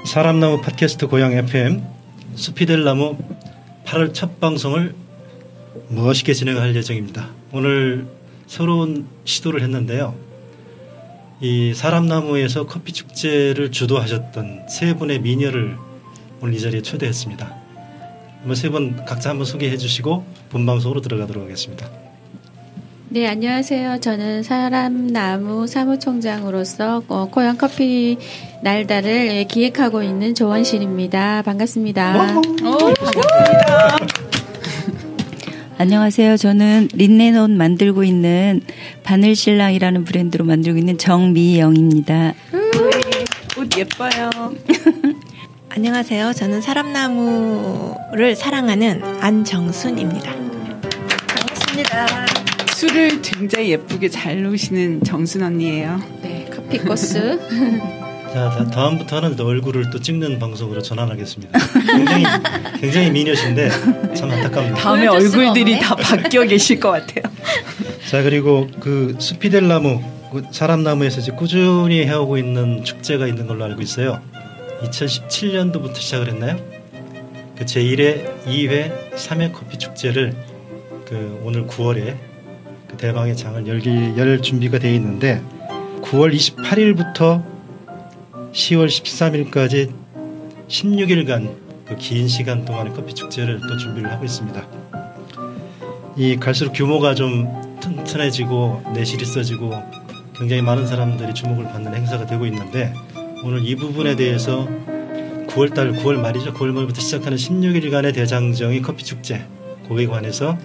사람나무 팟캐스트 고향 FM 숲이 될 나무 8월 첫 방송을 멋있게 진행할 예정입니다. 오늘 새로운 시도를 했는데요. 이 사람나무에서 커피 축제를 주도하셨던 세 분의 미녀를 오늘 이 자리에 초대했습니다. 세 분 각자 한번 소개해 주시고 본방송으로 들어가도록 하겠습니다. 네, 안녕하세요. 저는 사람나무 사무총장으로서 고향 커피 날다를 기획하고 있는 조원실입니다. 반갑습니다. 반갑습니다. 안녕하세요. 저는 린넨옷 만들고 있는 바늘신랑이라는 브랜드로 만들고 있는 정미영입니다. 옷 예뻐요. 안녕하세요. 저는 사람나무를 사랑하는 안정순입니다. 반갑습니다. 술을 굉장히 예쁘게 잘 놓으시는 정순 언니예요. 네, 커피 코스. 자, 다음부터는 얼굴을 또 찍는 방송으로 전환하겠습니다. 굉장히 미녀신데 참 안타깝네요. 다음에 얼굴들이 다 바뀌어 계실 것 같아요. 자, 그리고 그 숲이 될 나무, 사람나무에서 이제 꾸준히 해오고 있는 축제가 있는 걸로 알고 있어요. 2017년도부터 시작을 했나요? 그 제1회, 2회, 3회 커피 축제를 그 오늘 9월에 그 대망의 장을 열 준비가 되어 있는데 9월 28일부터 10월 13일까지 16일간 그 긴 시간 동안의 커피 축제를 또 준비를 하고 있습니다. 이 갈수록 규모가 좀 튼튼해지고 내실이 있어지고 굉장히 많은 사람들이 주목을 받는 행사가 되고 있는데 오늘 이 부분에 대해서 9월 말이죠. 9월 말부터 시작하는 16일간의 대장정의 커피 축제 거기에 관해서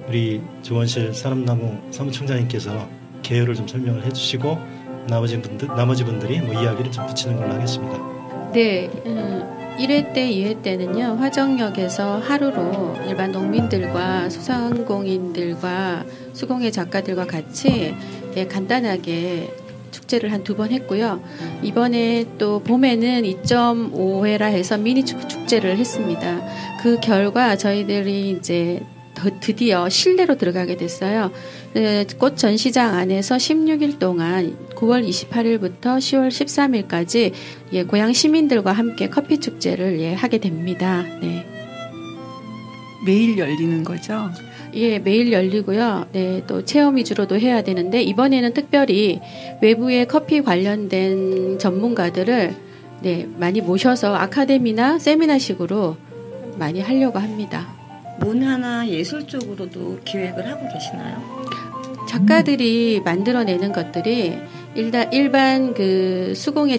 우리 조원실 사람나무 사무총장님께서 개요를 좀 설명을 해주시고 나머지 분들이 이야기를 좀 붙이는 걸로 하겠습니다. 네, 1회 때, 2회 때는요 화정역에서 하루로 일반 농민들과 소상공인들과 수공예 작가들과 같이 간단하게 축제를 한 2번 했고요. 이번에 또 봄에는 2.5회라 해서 미니 축제를 했습니다. 그 결과 저희들이 이제 드디어 실내로 들어가게 됐어요. 꽃 전시장 안에서 16일 동안 9월 28일부터 10월 13일까지 고향 시민들과 함께 커피 축제를 하게 됩니다. 네. 매일 열리는 거죠? 예, 매일 열리고요. 네, 또 체험 위주로도 해야 되는데 이번에는 특별히 외부의 커피 관련된 전문가들을 많이 모셔서 아카데미나 세미나식으로 많이 하려고 합니다. 문화나 예술 쪽으로도 기획을 하고 계시나요? 작가들이 만들어내는 것들이 일반 그 수공예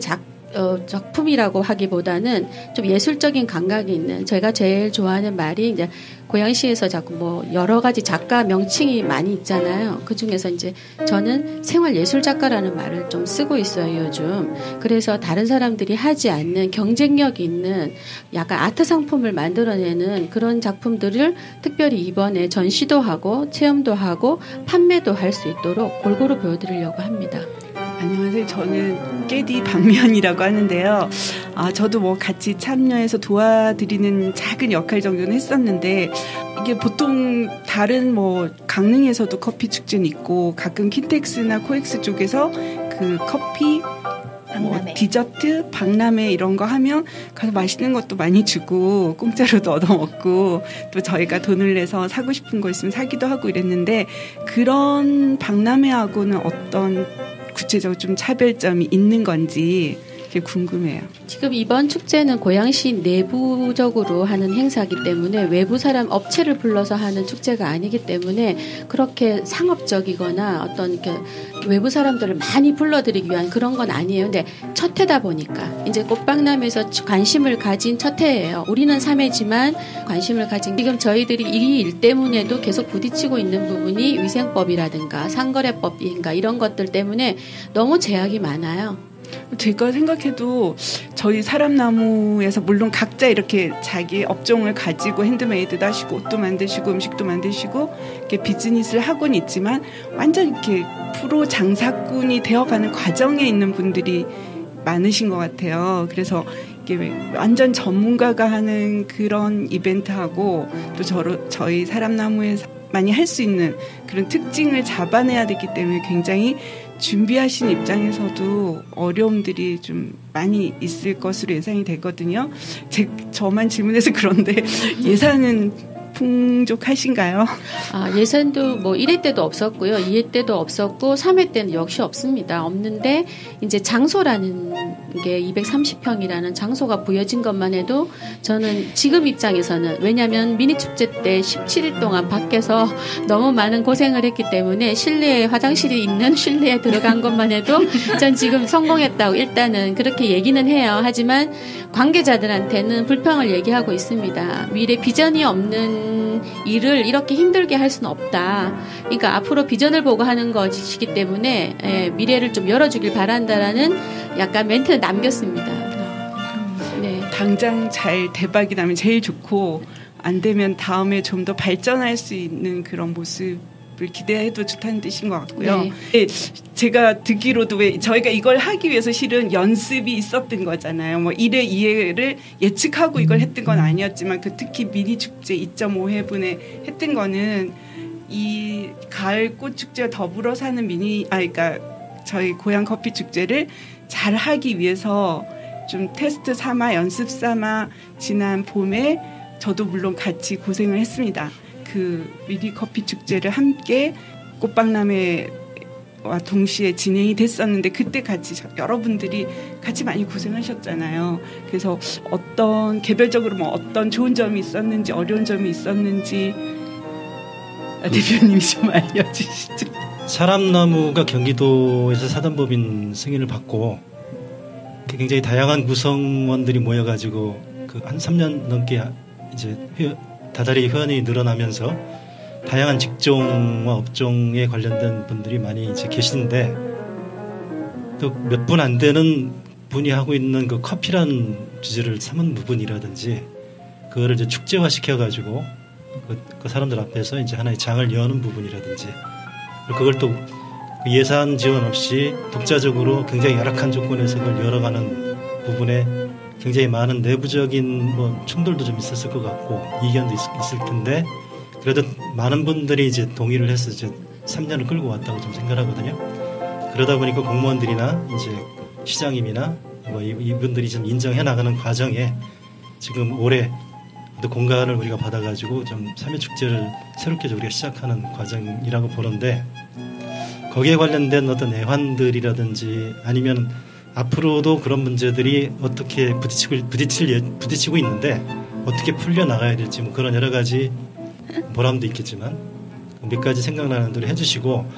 작품이라고 하기보다는 좀 예술적인 감각이 있는 제가 제일 좋아하는 말이 이제 고양시에서 자꾸 여러 가지 작가 명칭이 많이 있잖아요. 그 중에서 이제 저는 생활예술 작가라는 말을 좀 쓰고 있어요, 요즘. 그래서 다른 사람들이 하지 않는 경쟁력 있는 약간 아트 상품을 만들어내는 그런 작품들을 특별히 이번에 전시도 하고 체험도 하고 판매도 할 수 있도록 골고루 보여드리려고 합니다. 안녕하세요. 저는 깨디 박면이라고 하는데요. 저도 같이 참여해서 도와드리는 작은 역할 정도는 했었는데 이게 보통 다른 강릉에서도 커피 축제는 있고 가끔 킨텍스나 코엑스 쪽에서 그 커피 디저트, 박람회 이런 거 하면 가서 맛있는 것도 많이 주고 공짜로도 얻어먹고 또 저희가 돈을 내서 사고 싶은 거 있으면 사기도 하고 이랬는데 그런 박람회하고는 어떤 구체적으로 좀 차별점이 있는 건지 궁금해요. 지금 이번 축제는 고양시 내부적으로 하는 행사이기 때문에 외부 사람 업체를 불러서 하는 축제가 아니기 때문에 그렇게 상업적이거나 어떤 외부 사람들을 많이 불러들이기 위한 그런 건 아니에요. 근데 첫 해다 보니까 이제 꽃박람회에서 관심을 가진 첫 해예요. 우리는 3회지만 관심을 가진 지금 저희들이 이 일 때문에도 계속 부딪히고 있는 부분이 위생법이라든가 상거래법인가 이런 것들 때문에 너무 제약이 많아요. 제가 생각해도 저희 사람나무에서 물론 각자 이렇게 자기 업종을 가지고 핸드메이드도 하시고 옷도 만드시고 음식도 만드시고 이렇게 비즈니스를 하고는 있지만 완전 이렇게 프로 장사꾼이 되어가는 과정에 있는 분들이 많으신 것 같아요. 그래서 이게 완전 전문가가 하는 그런 이벤트하고 또 저희 사람나무에서 많이 할 수 있는 그런 특징을 잡아내야 되기 때문에 굉장히 준비하신 입장에서도 어려움들이 좀 많이 있을 것으로 예상이 되거든요. 저만 질문해서 그런데 예산은 풍족하신가요? 예산도 뭐 1회 때도 없었고요. 2회 때도 없었고 3회 때는 역시 없습니다. 없는데 이제 장소라는 게 230평이라는 장소가 부여진 것만 해도 저는 지금 입장에서는 왜냐하면 미니축제 때 17일 동안 밖에서 너무 많은 고생을 했기 때문에 실내에 화장실이 있는 실내에 들어간 것만 해도 전 지금 성공했다고 일단은 그렇게 얘기는 해요. 하지만 관계자들한테는 불평을 얘기하고 있습니다. 미래 비전이 없는 일을 이렇게 힘들게 할 수는 없다. 그러니까 앞으로 비전을 보고 하는 것이기 때문에 미래를 좀 열어주길 바란다라는 약간 멘트를 남겼습니다. 네. 당장 잘 대박이 나면 제일 좋고 안 되면 다음에 좀 더 발전할 수 있는 그런 모습 기대해도 좋다는 뜻인 것 같고요. 네. 제가 듣기로도 왜 저희가 이걸 하기 위해서 실은 연습이 있었던 거잖아요. 뭐 1회, 2회를 예측하고 이걸 했던 건 아니었지만 특히 미니 축제 2.5회분에 했던 거는 이 가을 꽃 축제와 더불어 사는 그러니까 저희 고향 커피 축제를 잘 하기 위해서 좀 테스트 삼아 연습 삼아 지난 봄에 저도 물론 같이 고생을 했습니다. 그 미니 커피 축제를 함께 꽃박람회와 동시에 진행이 됐었는데 그때 같이 여러분들이 같이 많이 고생하셨잖아요. 그래서 개별적으로 뭐 어떤 좋은 점이 있었는지 어려운 점이 있었는지 대표님이 좀 알려주시죠. 사람나무가 경기도에서 사단법인 승인을 받고 굉장히 다양한 구성원들이 모여가지고 한 3년 넘게 이제 다달이 회원이 늘어나면서 다양한 직종과 업종에 관련된 분들이 많이 이제 계신데 또 몇 분 안 되는 분이 하고 있는 그 커피라는 주제를 삼은 부분이라든지 그거를 이제 축제화 시켜가지고 그 사람들 앞에서 이제 하나의 장을 여는 부분이라든지 그걸 또 예산 지원 없이 독자적으로 굉장히 열악한 조건에서 그걸 열어가는 부분에 굉장히 많은 내부적인 뭐 충돌도 좀 있었을 것 같고 이견도 있을 텐데 그래도 많은 분들이 이제 동의를 해서 이제 3년을 끌고 왔다고 좀 생각하거든요. 그러다 보니까 공무원들이나 이제 시장님이나 뭐 이분들이 좀 인정해 나가는 과정에 지금 올해 또 공간을 우리가 받아가지고 좀 3회 축제를 새롭게 우리가 시작하는 과정이라고 보는데 거기에 관련된 어떤 애환들이라든지 아니면 앞으로도 그런 문제들이 어떻게 부딪히고 있는데 어떻게 풀려 나가야 될지 뭐 그런 여러 가지 보람도 있겠지만 몇 가지 생각나는 대로 해주시고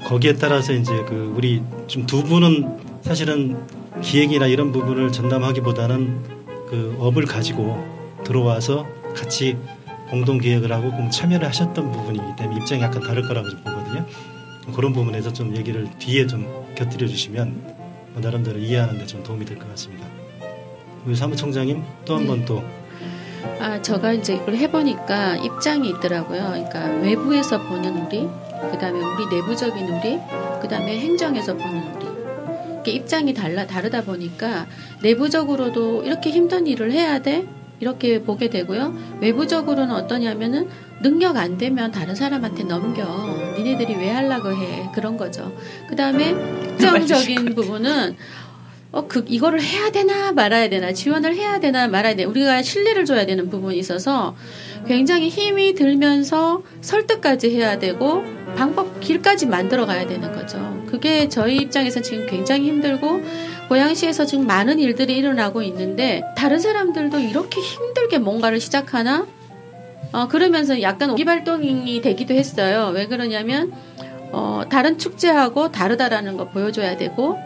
거기에 따라서 이제 우리 좀 두 분은 사실은 기획이나 이런 부분을 전담하기보다는 그 업을 가지고 들어와서 같이 공동 기획을 하고 참여를 하셨던 부분이기 때문에 입장이 약간 다를 거라고 좀 보거든요. 그런 부분에서 좀 얘기를 뒤에 좀 곁들여 주시면 나름대로 이해하는 데 좀 도움이 될 것 같습니다. 우리 사무총장님 또 한 번 또. 제가 이제 이걸 해보니까 입장이 있더라고요. 그러니까 외부에서 보는 우리, 그 다음에 우리 내부적인 우리, 그 다음에 행정에서 보는 우리. 이렇게 입장이 다르다 보니까 내부적으로도 이렇게 힘든 일을 해야 돼? 이렇게 보게 되고요. 외부적으로는 어떠냐면은 능력 안 되면 다른 사람한테 넘겨. 니네들이 왜 하려고 해. 그런 거죠. 그 다음에 행정적인 부분은 이거를 해야 되나 말아야 되나 지원을 해야 되나 말아야 되나 우리가 신뢰를 줘야 되는 부분이 있어서 굉장히 힘이 들면서 설득까지 해야 되고 방법 길까지 만들어 가야 되는 거죠. 그게 저희 입장에서 지금 굉장히 힘들고 고양시에서 지금 많은 일들이 일어나고 있는데 다른 사람들도 이렇게 힘들게 뭔가를 시작하나? 그러면서 약간 오기발동이 되기도 했어요. 왜 그러냐면 다른 축제하고 다르다라는 거 보여줘야 되고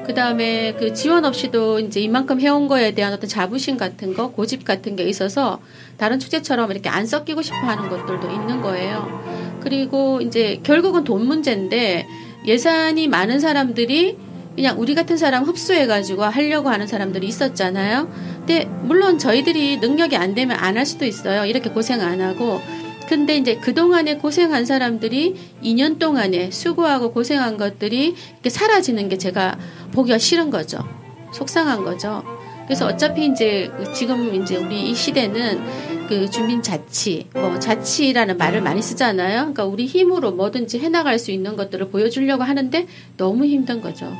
그 다음에 그 지원 없이도 이제 이만큼 해온 거에 대한 어떤 자부심 같은 거, 고집 같은 게 있어서 다른 축제처럼 이렇게 안 섞이고 싶어 하는 것들도 있는 거예요. 그리고 이제 결국은 돈 문제인데 예산이 많은 사람들이 그냥 우리 같은 사람 흡수해가지고 하려고 하는 사람들이 있었잖아요. 근데 물론 저희들이 능력이 안 되면 안 할 수도 있어요. 이렇게 고생 안 하고. 근데 이제 그동안에 고생한 사람들이 2년 동안에 수고하고 고생한 것들이 이렇게 사라지는 게 제가 보기가 싫은 거죠. 속상한 거죠. 그래서 어차피 이제 지금 이제 우리 이 시대는 그 주민자치, 자치라는 말을 많이 쓰잖아요. 그러니까 우리 힘으로 뭐든지 해나갈 수 있는 것들을 보여주려고 하는데 너무 힘든 거죠.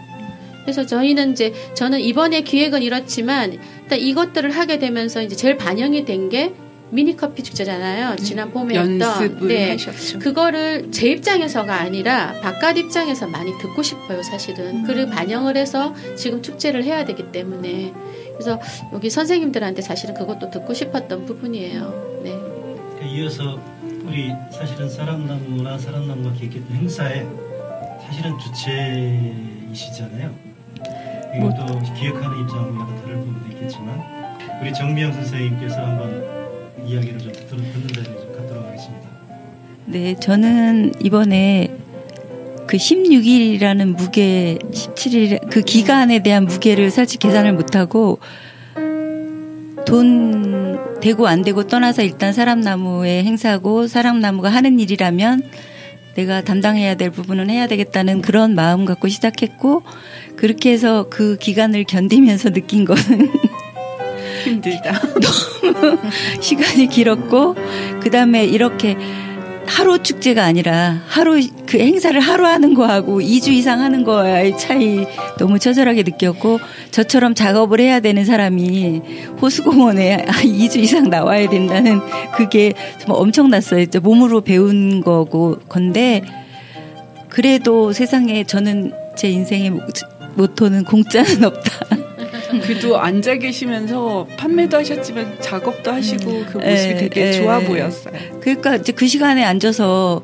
그래서 저는 이번에 기획은 이렇지만 일단 이것들을 하게 되면서 이제 제일 반영이 된 게 미니커피 축제잖아요. 지난 봄에 연습을 하셨죠. 그거를 제 입장에서가 아니라 바깥 입장에서 많이 듣고 싶어요, 사실은. 그를 반영을 해서 지금 축제를 해야 되기 때문에. 그래서 여기 선생님들한테 사실은 그것도 듣고 싶었던 부분이에요. 네. 이어서 우리 사실은 사람나무나 사람나무가 기획했던 행사에 사실은 주체이시잖아요. 이것도 기획하는 입장으로 다를 부분도 있겠지만 우리 정미영 선생님께서 한번 이야기를 좀 듣는 자리에 좀 갖도록 하겠습니다. 네, 저는 이번에 그 16일이라는 무게, 17일 그 기간에 대한 무게를 사실 계산을 못하고 돈 되고 안 되고 떠나서 일단 사람나무의 행사고 사람나무가 하는 일이라면 내가 담당해야 될 부분은 해야 되겠다는 그런 마음 갖고 시작했고 그렇게 해서 그 기간을 견디면서 느낀 거는 힘들다. 너무 시간이 길었고 그다음에 이렇게 하루 축제가 아니라 하루 그 행사를 하루 하는 거하고 2주 이상 하는 거와의 차이 너무 처절하게 느꼈고 저처럼 작업을 해야 되는 사람이 호수공원에 2주 이상 나와야 된다는 그게 정말 엄청났어요. 몸으로 배운 건데 그래도 세상에 저는 제 인생의 모토는 공짜는 없다. 그래도 앉아 계시면서 판매도 하셨지만 작업도 하시고 그 모습이 되게 좋아 보였어요. 그러니까 이제 그 시간에 앉아서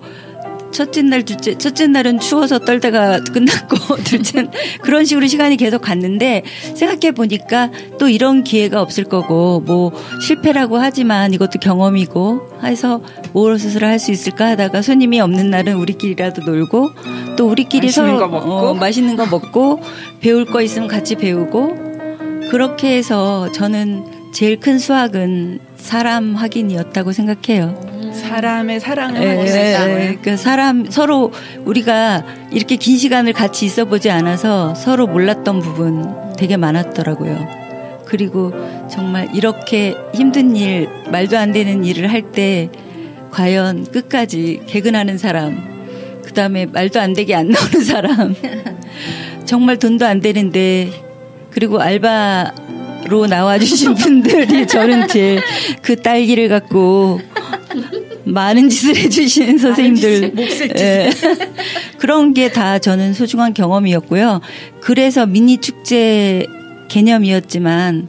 첫째 날은 추워서 떨다가 끝났고 둘째 그런 식으로 시간이 계속 갔는데 생각해 보니까 또 이런 기회가 없을 거고 뭐 실패라고 하지만 이것도 경험이고 해서 무엇을 할 수 있을까 하다가 손님이 없는 날은 우리끼리라도 놀고 또 우리끼리 서로 맛있는 거 먹고 배울 거 있으면 같이 배우고 그렇게 해서 저는 제일 큰 수학은 사람 확인이었다고 생각해요. 사람의 사랑을 하겠다. 그러니까 서로 우리가 이렇게 긴 시간을 같이 있어 보지 않아서 서로 몰랐던 부분 되게 많았더라고요. 그리고 정말 이렇게 힘든 일, 말도 안 되는 일을 할 때 과연 끝까지 개근하는 사람, 그 다음에 말도 안 되게 안 나오는 사람, 정말 돈도 안 되는데 그리고 알바로 나와주신 분들이 저는 제일 그 딸기를 갖고 많은 짓을 해주시는 선생님들 몹쓸 짓 그런 게 다 저는 소중한 경험이었고요. 그래서 미니 축제 개념이었지만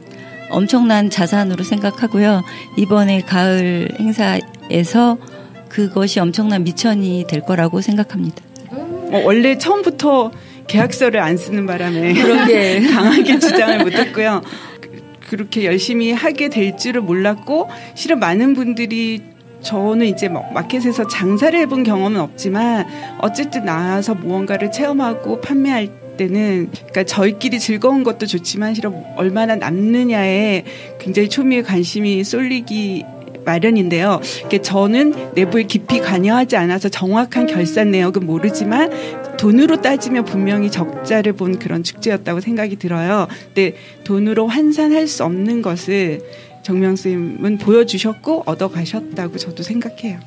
엄청난 자산으로 생각하고요. 이번에 가을 행사에서 그것이 엄청난 미천이 될 거라고 생각합니다. 원래 처음부터 계약서를 안 쓰는 바람에 그런 게 강하게 주장을 못했고요. 그렇게 열심히 하게 될 줄을 몰랐고 실은 많은 분들이 저는 이제 마켓에서 장사를 해본 경험은 없지만 어쨌든 나와서 무언가를 체험하고 판매할 때는 그러니까 저희끼리 즐거운 것도 좋지만 실은 얼마나 남느냐에 굉장히 초미의 관심이 쏠리기 마련인데요. 저는 내부에 깊이 관여하지 않아서 정확한 결산 내역은 모르지만 돈으로 따지면 분명히 적자를 본 그런 축제였다고 생각이 들어요. 근데 돈으로 환산할 수 없는 것을 정명 선생님은 보여주셨고 얻어가셨다고 저도 생각해요.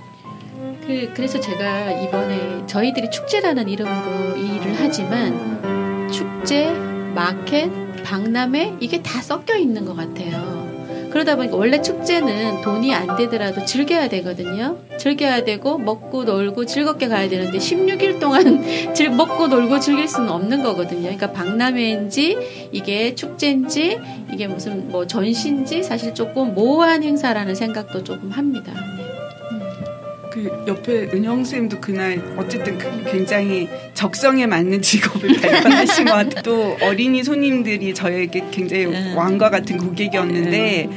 그래서 제가 이번에 저희들이 축제라는 이름으로 이 일을 하지만 축제, 마켓, 박람회 이게 다 섞여 있는 것 같아요. 그러다 보니까 원래 축제는 돈이 안 되더라도 즐겨야 되거든요. 즐겨야 되고 먹고 놀고 즐겁게 가야 되는데 16일 동안 먹고 놀고 즐길 수는 없는 거거든요. 그러니까 박람회인지 이게 축제인지 이게 무슨 뭐 전시인지 사실 조금 모호한 행사라는 생각도 조금 합니다. 그 옆에 은영 선생님도 그날 어쨌든 굉장히 적성에 맞는 직업을 발견하신 것 같아요. 또 어린이 손님들이 저에게 굉장히 왕과 같은 고객이었는데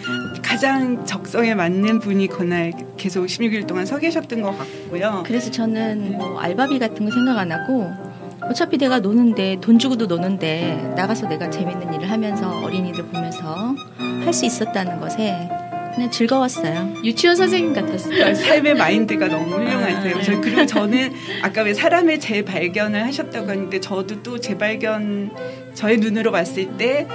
가장 적성에 맞는 분이 그날 계속 16일 동안 서 계셨던 것 같고요. 그래서 저는 뭐 알바비 같은 거 생각 안 하고 어차피 내가 노는데 돈 주고도 노는데 나가서 내가 재밌는 일을 하면서 어린이들 보면서 할 수 있었다는 것에 그냥 즐거웠어요. 유치원 선생님 같았어요. 삶의 마인드가 너무 훌륭하세요. 그리고 저는 아까 왜 사람의 재발견을 하셨다고 하는데 저도 또 재발견 저의 눈으로 봤을 때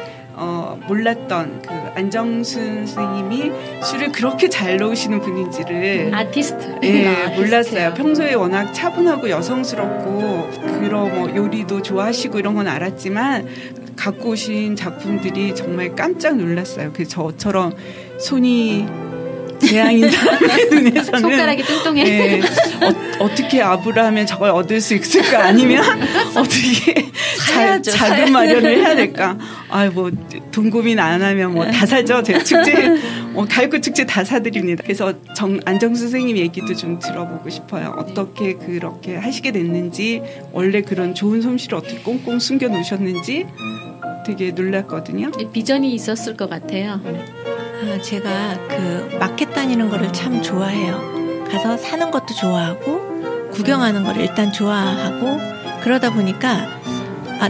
몰랐던 그 안정순 선생님이 술을 그렇게 잘 놓으시는 분인지를 아티스트. 예, 몰랐어요. 평소에 워낙 차분하고 여성스럽고 그런 뭐 요리도 좋아하시고 이런 건 알았지만 갖고 오신 작품들이 정말 깜짝 놀랐어요. 그래서 저처럼 손이 재앙인 사람의 눈에서는 손가락이 뚱뚱해. 네, 어떻게 아브라함의 저걸 얻을 수 있을까? 아니면 어떻게 자금 마련을 해야 될까? 뭐 돈 고민 안 하면 뭐 다 사죠. 제 축제 가요꽃 축제 다 사드립니다. 그래서 안정수 선생님 얘기도 좀 들어보고 싶어요. 어떻게 그렇게 하시게 됐는지, 원래 그런 좋은 솜씨를 어떻게 꽁꽁 숨겨 놓으셨는지 되게 놀랐거든요. 비전이 있었을 것 같아요. 제가 그 마켓 다니는 거를 참 좋아해요. 가서 사는 것도 좋아하고 구경하는 거를 일단 좋아하고, 그러다 보니까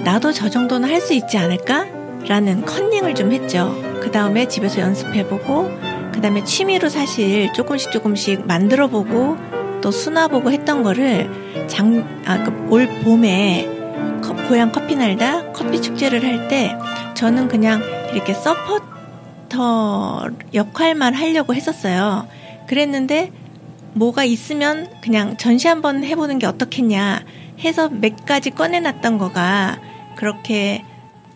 나도 저 정도는 할 수 있지 않을까라는 컨닝을 좀 했죠. 그 다음에 집에서 연습해보고, 그 다음에 취미로 사실 조금씩 만들어보고 또 수나보고 했던 거를 올 봄에 고향 커피날다 커피 축제를 할 때 저는 그냥 이렇게 서포터 역할만 하려고 했었어요. 그랬는데 뭐가 있으면 그냥 전시 한번 해보는 게 어떻겠냐 해서 몇 가지 꺼내놨던 거가 그렇게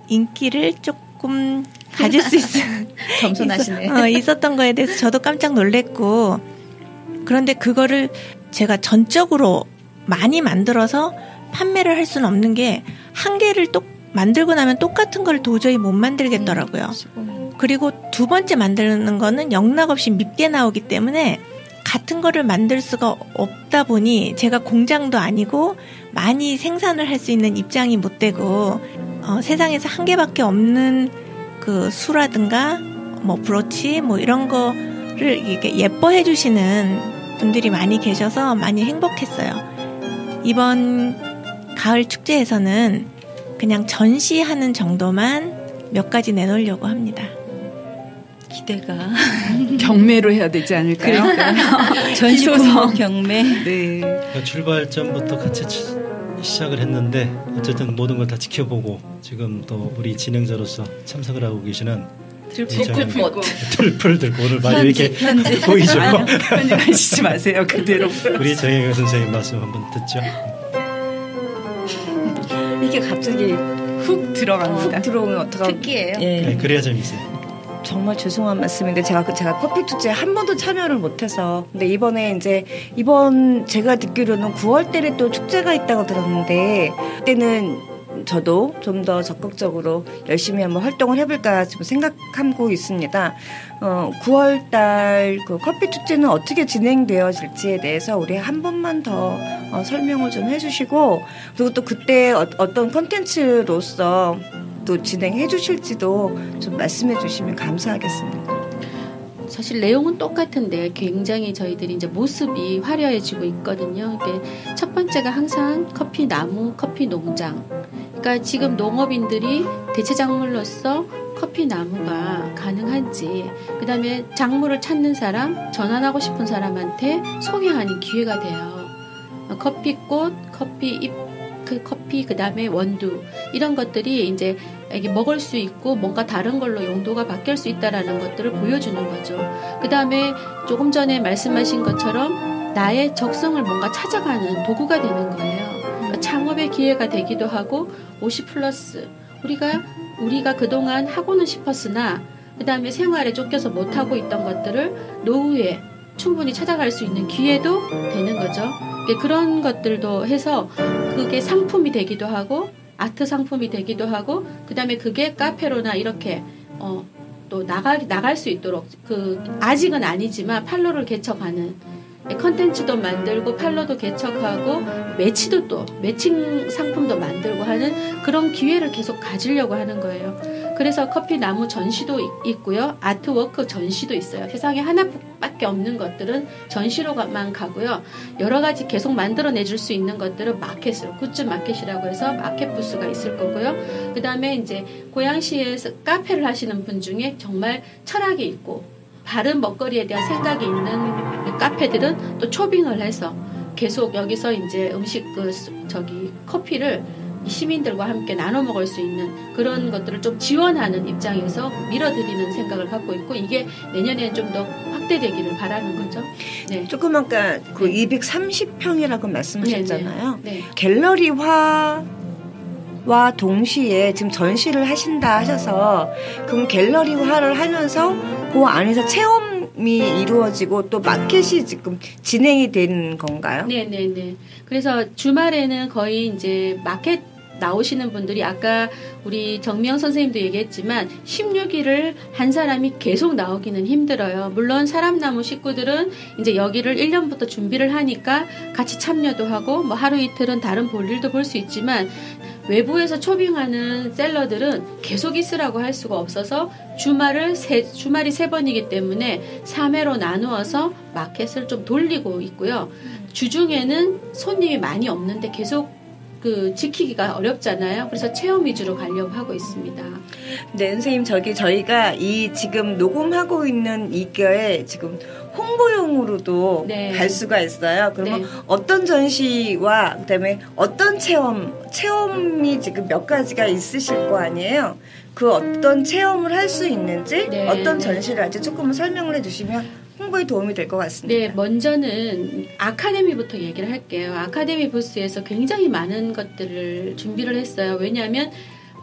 인기를 조금 가질 수 겸손하시네. 있었던 거에 대해서 저도 깜짝 놀랬고, 그런데 그거를 제가 전적으로 많이 만들어서 판매를 할 수는 없는 게, 한 개를 만들고 나면 똑같은 걸 도저히 못 만들겠더라고요. 그리고 두 번째 만드는 거는 영락없이 밉게 나오기 때문에 같은 거를 만들 수가 없다 보니 제가 공장도 아니고 많이 생산을 할 수 있는 입장이 못 되고, 세상에서 한 개밖에 없는 그 수라든가 뭐 브로치 뭐 이런 거를 이렇게 예뻐해 주시는 분들이 많이 계셔서 많이 행복했어요. 이번 가을 축제에서는 그냥 전시하는 정도만 몇 가지 내놓으려고 합니다. 기대가 경매로 해야 되지 않을까요? 전시 품목 경매. 네. 출발점부터 같이 시작을 했는데 어쨌든 모든 걸 다 지켜보고 지금 또 우리 진행자로서 참석을 하고 계시는 들풀 들고 오늘 많이 이렇게 보이죠? 편집하시지 마세요. 그대로. 우리 정혜경 선생님 말씀 한번 듣죠. 이게 갑자기 훅 들어갑니다. 훅 들어오면 어떡하고 특기예요. 예. 네, 그래야 재밌어요. 정말 죄송한 말씀인데 제가 커피 축제에 한 번도 참여를 못해서, 근데 이번에 제가 듣기로는 9월달에 또 축제가 있다고 들었는데, 그때는 저도 좀 더 적극적으로 열심히 한번 활동을 해볼까 지금 생각하고 있습니다. 9월달 그 커피 축제는 어떻게 진행되어질지에 대해서 우리 한 번만 더 설명을 좀 해주시고, 그리고 또 그때 어떤 콘텐츠로서 또 진행해 주실지도 좀 말씀해 주시면 감사하겠습니다. 사실 내용은 똑같은데 굉장히 저희들이 이제 모습이 화려해지고 있거든요. 첫 번째가 항상 커피 나무, 커피 농장. 그러니까 지금 농업인들이 대체 작물로서 커피 나무가 가능한지, 그 다음에 작물을 찾는 사람, 전환하고 싶은 사람한테 소개하는 기회가 돼요. 커피꽃, 커피잎, 커피, 그 다음에 원두, 이런 것들이 이제 이게 먹을 수 있고 뭔가 다른 걸로 용도가 바뀔 수 있다라는 것들을 보여주는 거죠. 그 다음에 조금 전에 말씀하신 것처럼 나의 적성을 뭔가 찾아가는 도구가 되는 거예요. 그러니까 창업의 기회가 되기도 하고, 50플러스 우리가 그동안 하고는 싶었으나 그 다음에 생활에 쫓겨서 못하고 있던 것들을 노후에 충분히 찾아갈 수 있는 기회도 되는 거죠. 그런 것들도 해서 그게 상품이 되기도 하고, 아트 상품이 되기도 하고, 그 다음에 그게 카페로나 이렇게 또 나갈 수 있도록, 아직은 아니지만 팔로를 개척하는, 컨텐츠도 만들고 팔로도 개척하고 매치도 또 매칭 상품도 만들고 하는 그런 기회를 계속 가지려고 하는 거예요. 그래서 커피 나무 전시도 있고요, 아트워크 전시도 있어요. 세상에 하나밖에 없는 것들은 전시로만 가고요, 여러 가지 계속 만들어내줄 수 있는 것들은 마켓으로, 굿즈 마켓이라고 해서 마켓 부스가 있을 거고요. 그 다음에 이제 고양시에서 카페를 하시는 분 중에 정말 철학이 있고 바른 먹거리에 대한 생각이 있는 카페들은 또 초빙을 해서 계속 여기서 이제 커피를 시민들과 함께 나눠 먹을 수 있는 그런 것들을 좀 지원하는 입장에서 밀어드리는 생각을 갖고 있고, 이게 내년에는 좀 더 확대되기를 바라는 거죠. 네. 조금 아까 그 230평이라고 말씀하셨잖아요. 네. 갤러리화 와 동시에 지금 전시를 하신다 하셔서 그럼 갤러리화를 하면서 그 안에서 체험이 이루어지고 또 마켓이 지금 진행이 되는 건가요? 네네네. 그래서 주말에는 거의 이제 마켓 나오시는 분들이 아까 우리 정미영 선생님도 얘기했지만 16일을 한 사람이 계속 나오기는 힘들어요. 물론 사람나무 식구들은 이제 여기를 1년부터 준비를 하니까 같이 참여도 하고 뭐 하루 이틀은 다른 볼일도 볼 수 있지만 외부에서 초빙하는 셀러들은 계속 있으라고 할 수가 없어서 주말이 3번이기 때문에 3회로 나누어서 마켓을 좀 돌리고 있고요. 주중에는 손님이 많이 없는데 계속 지키기가 어렵잖아요. 그래서 체험 위주로 가려고 하고 있습니다. 네, 선생님, 저희가 이 지금 녹음하고 있는 이게 지금 홍보용으로도 네. 갈 수가 있어요. 그러면 네. 어떤 전시와 그다음에 어떤 체험이 지금 몇 가지가 있으실 거 아니에요? 그 어떤 체험을 할 수 있는지 네. 어떤 네. 전시를 할지 조금만 설명을 해주시면 홍보에 도움이 될 것 같습니다. 네, 먼저는 아카데미부터 얘기를 할게요. 아카데미 부스에서 굉장히 많은 것들을 준비를 했어요. 왜냐하면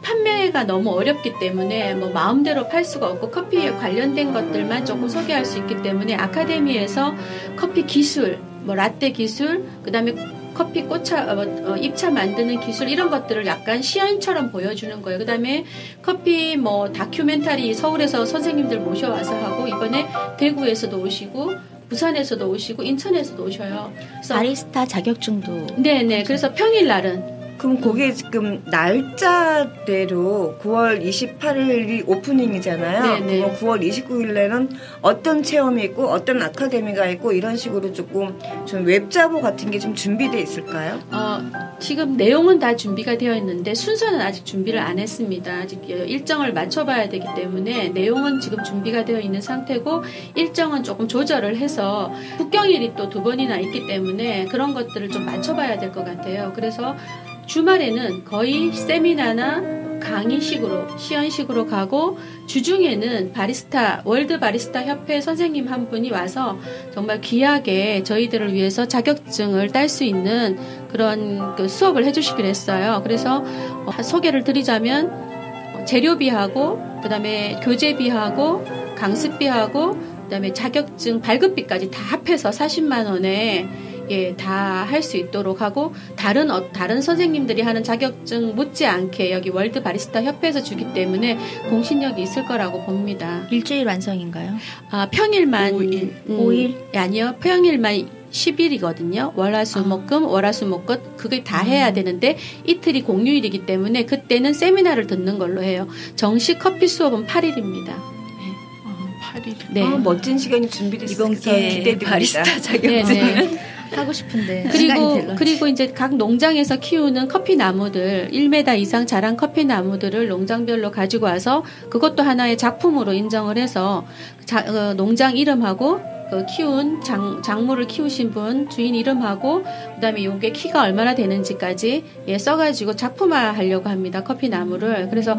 판매가 너무 어렵기 때문에 뭐 마음대로 팔 수가 없고 커피에 관련된 것들만 조금 소개할 수 있기 때문에 아카데미에서 커피 기술, 뭐 라떼 기술, 그다음에 커피 입차 만드는 기술 이런 것들을 약간 시연처럼 보여주는 거예요. 그다음에 커피 뭐 다큐멘터리 서울에서 선생님들 모셔와서 하고 이번에 대구에서도 오시고 부산에서도 오시고 인천에서도 오셔요. 그래서 바리스타 자격증도. 네네. 그래서 평일날은 그럼 그게 지금 날짜대로 9월 28일이 오프닝이잖아요. 네네. 그럼 9월 29일에는 어떤 체험이 있고 어떤 아카데미가 있고 이런 식으로 조금 좀 웹자보 같은 게 좀 준비되어 있을까요? 지금 내용은 다 준비가 되어 있는데 순서는 아직 준비를 안 했습니다. 아직 일정을 맞춰봐야 되기 때문에 내용은 지금 준비가 되어 있는 상태고 일정은 조금 조절을 해서 국경일이 또 2번이나 있기 때문에 그런 것들을 좀 맞춰봐야 될 것 같아요. 그래서 주말에는 거의 세미나나 강의식으로 시연식으로 가고 주중에는 월드 바리스타 협회 선생님 한 분이 와서 정말 귀하게 저희들을 위해서 자격증을 딸 수 있는 그런 수업을 해주시기로 했어요. 그래서 소개를 드리자면 재료비하고 그다음에 교재비하고 강습비하고 그다음에 자격증 발급비까지 다 합해서 40만 원에 다 할 수 있도록 하고 다른 선생님들이 하는 자격증 못지않게 여기 월드 바리스타 협회에서 주기 때문에 공신력이 있을 거라고 봅니다. 일주일 완성인가요? 평일만 5일? 아니요. 평일만 10일이거든요. 월화수목금 월화수목금 그게 다 해야 되는데 이틀이 공휴일이기 때문에 그때는 세미나를 듣는 걸로 해요. 정식 커피 수업은 8일입니다. 8일. 네. 멋진 시간이 준비됐어요. 이번 기회에 기대됩니다. 바리스타 자격증. 하고 싶은데 시간이 될런지. 그리고 이제 각 농장에서 키우는 커피 나무들 1m 이상 자란 커피 나무들을 농장별로 가지고 와서 그것도 하나의 작품으로 인정을 해서 농장 이름하고 키운 작물을 키우신 분 주인 이름하고 그다음에 요게 키가 얼마나 되는지까지 써가지고 작품화 하려고 합니다. 커피 나무를. 그래서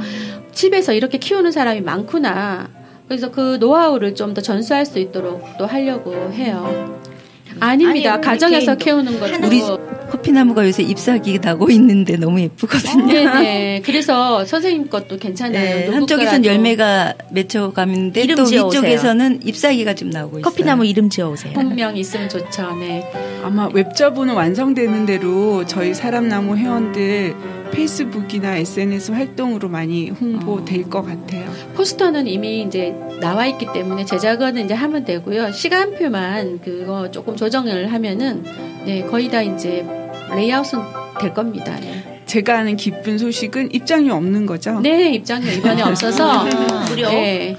집에서 이렇게 키우는 사람이 많구나. 그래서 그 노하우를 좀 더 전수할 수 있도록 또 하려고 해요. 아닙니다. 아니, 가정에서 키우는 것도. 우리 커피나무가 요새 잎사귀 나고 있는데 너무 예쁘거든요. 네네. 그래서 선생님 것도 괜찮아요. 네, 한쪽에선 열매가 맺혀가는데 이름 또 지어오세요. 위쪽에서는 잎사귀가 좀 나오고 있어요. 커피나무 이름 지어오세요. 본명 있으면 좋죠. 네. 아마 웹자보는 완성되는 대로 저희 사람나무 회원들 페이스북이나 SNS 활동으로 많이 홍보될 것 같아요. 포스터는 이미 이제 나와 있기 때문에 제작은 이제 하면 되고요. 시간표만 그거 조금 조정을 하면은 거의 다 이제 레이아웃은 될 겁니다. 네. 제가 아는 기쁜 소식은 입장료 없는 거죠? 네, 입장료 이번에 없어서 무료. 네.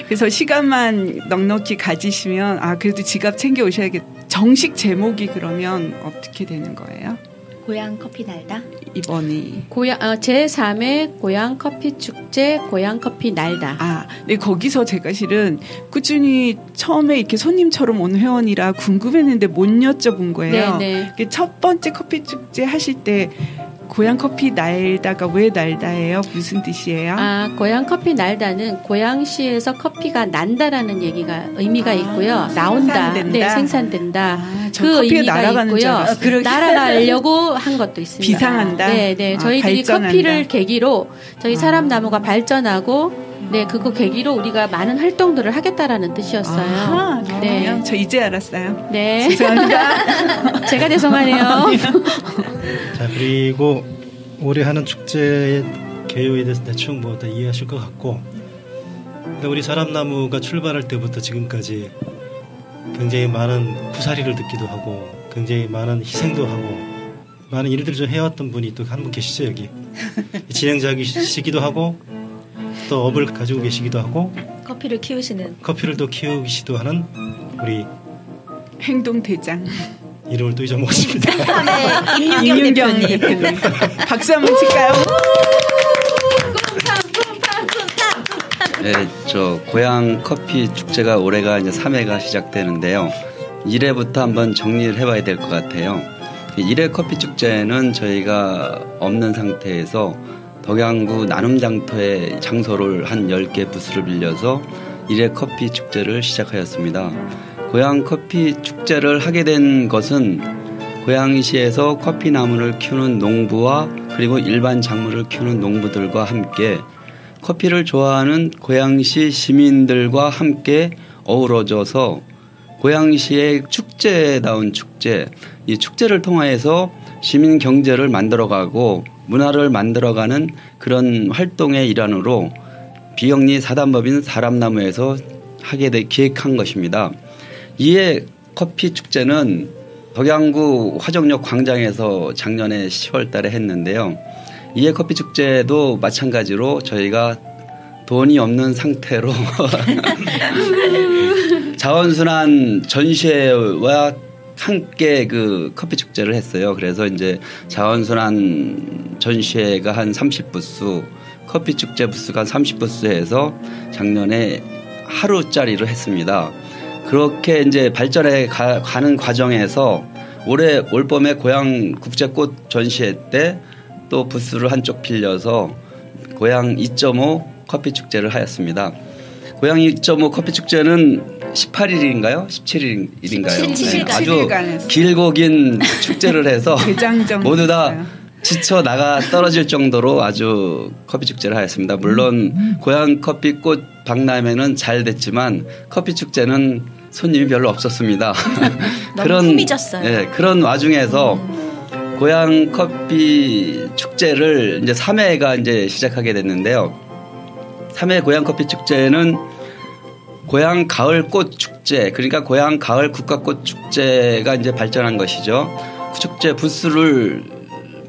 그래서 시간만 넉넉히 가지시면 그래도 지갑 챙겨 오셔야겠. 정식 제목이 그러면 어떻게 되는 거예요? 고향 커피 날다. 이번이 제3회 고향 커피 축제 고향 커피 날다. 네, 거기서 제가 실은 꾸준히 처음에 이렇게 손님처럼 온 회원이라 궁금했는데 못 여쭤본 거예요. 네. 첫 번째 커피 축제 하실 때 고향 커피 날다가 왜 날다예요? 무슨 뜻이에요? 고향 커피 날다는 고양시에서 커피가 난다라는 얘기가 의미가 있고요. 나온다. 생산된다. 네, 생산된다. 그 의미가 날아가는 있고요. 날아가려고 한 것도 있습니다. 비상한다. 네, 네. 저희들이 발전한다. 커피를 계기로 저희 사람나무가 발전하고 네, 그거 계기로 우리가 많은 활동들을 하겠다라는 뜻이었어요. 네, 저 이제 알았어요. 네, 죄송합니다. 제가 죄송하네요. 자, 그리고 올해 하는 축제의 개요에 대해서 대충 뭐 다 이해하실 것 같고, 근데 우리 사람나무가 출발할 때부터 지금까지 굉장히 많은 후사리를 듣기도 하고, 굉장히 많은 희생도 하고, 많은 일들을 좀 해왔던 분이 또 한 분 계시죠 여기. 진행자이시기도 하고. 또 업을 가지고 계시기도 하고 커피를 키우시는 커피를 또 키우시기도 하는 우리 행동대장 이름을 또 잊어먹었습니다. 임윤경 대표님. 박수 한번 칠까요? 네, 저 고향 커피 축제가 올해가 이제 3회가 시작되는데요. 1회부터 한번 정리를 해봐야 될 것 같아요. 1회 커피 축제는 저희가 없는 상태에서 덕양구 나눔장터의 장소를 한 10개 부스를 빌려서 1회 커피 축제를 시작하였습니다. 고향 커피 축제를 하게 된 것은 고양시에서 커피 나무를 키우는 농부와 그리고 일반 작물을 키우는 농부들과 함께 커피를 좋아하는 고양시 시민들과 함께 어우러져서 고양시의 축제다운 축제, 이 축제를 통해서 시민 경제를 만들어가고 문화를 만들어가는 그런 활동의 일환으로 비영리 사단법인 사람나무에서 기획한 것입니다. 이에 커피 축제는 덕양구 화정역 광장에서 작년에 10월 달에 했는데요. 이에 커피 축제도 마찬가지로 저희가 돈이 없는 상태로 자원순환 전시회와 함께 그 커피 축제를 했어요. 그래서 이제 자원순환 전시회가 한 30부스, 커피 축제 부스가 한 30부스 해서 작년에 하루짜리로 했습니다. 그렇게 이제 발전해 가는 과정에서 올 봄에 고향 국제꽃 전시회 때 또 부스를 한쪽 빌려서 고향 2.5 커피 축제를 하였습니다. 고향 2.5 커피 축제는 18일인가요? 17일인가요? 17일간. 네, 아주 길고 긴 축제를 해서 모두 다 지쳐 나가 떨어질 정도로 아주 커피 축제를 하였습니다. 물론 고향 커피꽃 박람회는 잘 됐지만 커피 축제는 손님이 별로 없었습니다. 너무 후미졌어요. 네, 그런 와중에서 고향 커피 축제를 이제 3회가 이제 시작하게 됐는데요. 3회 고향 커피 축제는 고향 가을 꽃 축제, 그러니까 고향 가을 국가꽃 축제가 이제 발전한 것이죠. 축제 부스를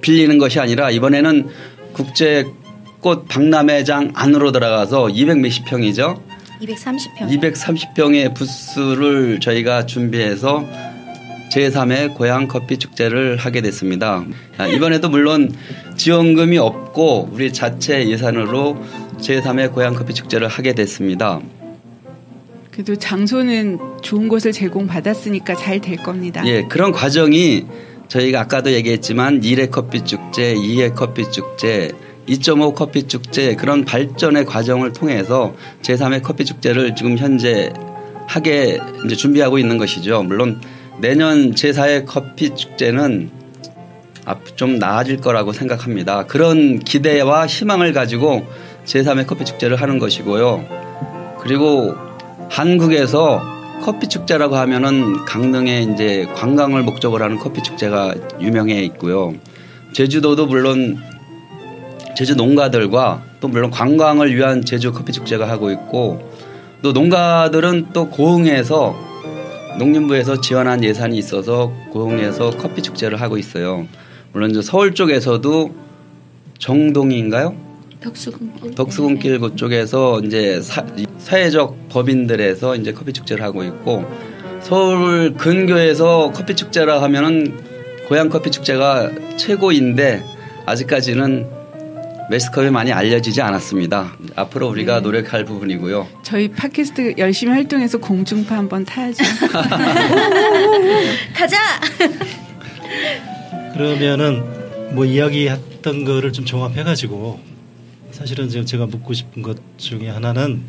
빌리는 것이 아니라 이번에는 국제꽃 박람회장 안으로 들어가서 200몇십 평이죠. 230평의 부스를 저희가 준비해서 제3회 고향 커피 축제를 하게 됐습니다. 이번에도 물론 지원금이 없고 우리 자체 예산으로 제3회 고향 커피 축제를 하게 됐습니다. 그래도 장소는 좋은 곳을 제공받았으니까 잘 될 겁니다. 예, 그런 과정이 저희가 아까도 얘기했지만 1회 커피 축제, 2회 커피 축제, 2.5 커피 축제 그런 발전의 과정을 통해서 제3회 커피 축제를 지금 현재 하게 이제 준비하고 있는 것이죠. 물론 내년 제4회 커피 축제는 좀 나아질 거라고 생각합니다. 그런 기대와 희망을 가지고 제3회 커피 축제를 하는 것이고요. 그리고 한국에서 커피 축제라고 하면은 강릉에 이제 관광을 목적으로 하는 커피 축제가 유명해 있고요. 제주도도 물론 제주 농가들과 또 물론 관광을 위한 제주 커피 축제가 하고 있고 또 농가들은 또 고흥에서 농림부에서 지원한 예산이 있어서 고흥에서 커피 축제를 하고 있어요. 물론 서울 쪽에서도 정동인가요? 덕수궁길 그쪽에서 이제 사회적 법인들에서 이제 커피 축제를 하고 있고 서울 근교에서 커피 축제라 하면은 고향 커피 축제가 최고인데 아직까지는 매스컴에 많이 알려지지 않았습니다. 앞으로 우리가 노력할 부분이고요. 저희 팟캐스트 열심히 활동해서 공중파 한번 타야죠. 가자. 그러면은 뭐 이야기했던 거를 좀 종합해가지고 사실은 제가 묻고 싶은 것 중에 하나는